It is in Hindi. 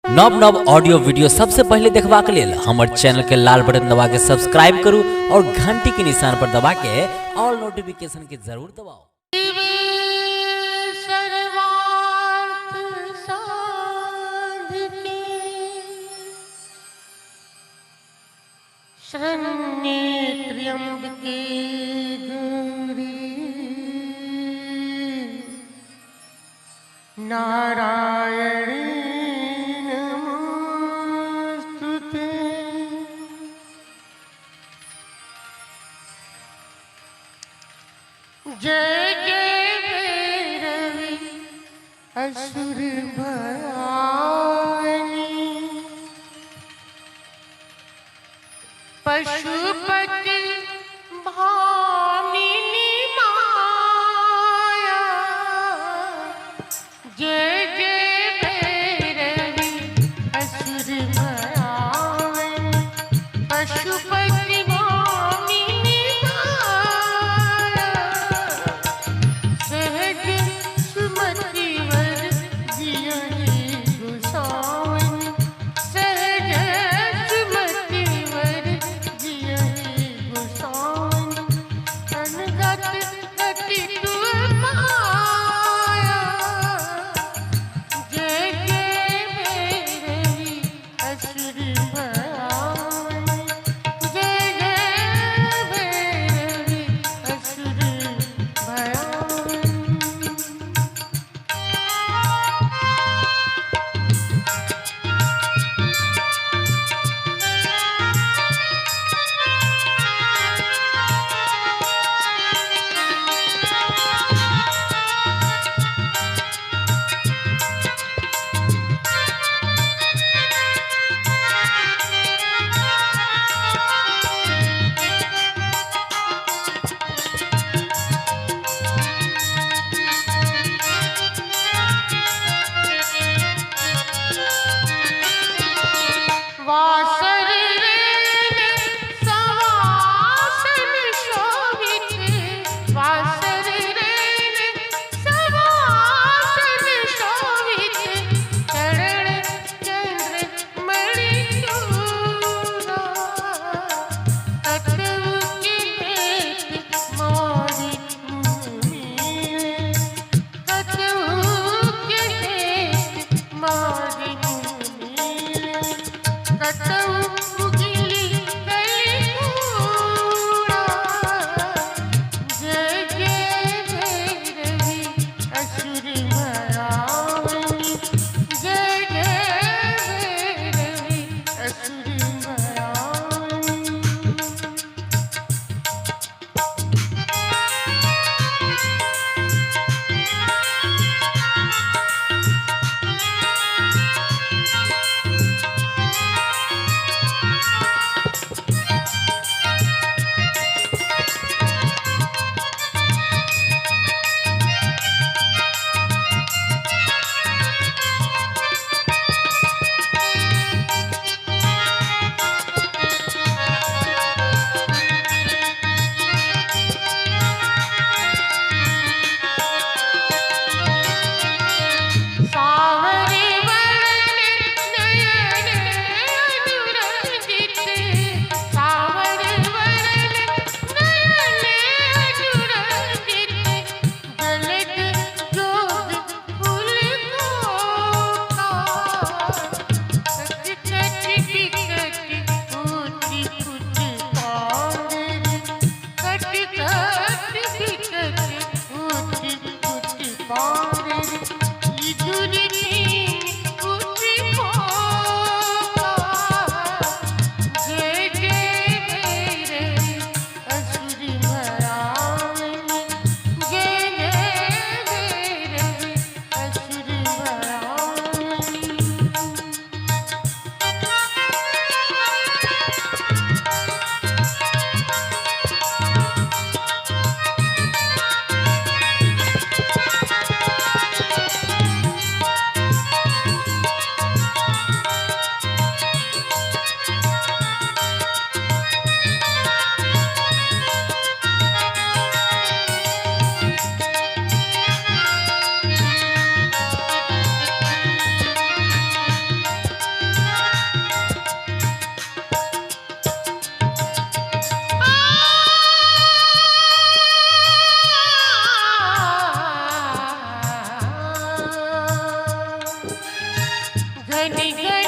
नव नव ऑडियो वीडियो सबसे पहले देखबा के लेल हमर चैनल के लाल बटन दबा के सब्सक्राइब करू और घंटी के निशान पर दबा के ऑल नोटिफिकेशन के जरूर दबाओ। शरण्ये त्र्यंबके गौरी नारायणी नमोस्तुते। जय जय भैरवी असुर भयानी पशुपति भामिनी माया। जय जय भैरवी असुर भयानी पशुपति भामिनी माया। सहज सुमति वर जियहि गोसावनी सहज सुमति वर जियहि गोसावनी। अनगत गति तुअ माया। जय जय भैरवी असुर भयानी जय जय भैरवी असुर भयानी। वासर रेन सवासन शोभित वासर रेन सवासन शोभित चरण चंद्र मणि चूड़ा। कतहु के भेंट मोरि मुनि कतहु के भेंट मोरि मुनि कतहु उगिली कलिकूड़ा। जय जय भैरवी असुर भयानी जय जय भैरवी असुर भयानी। घन घन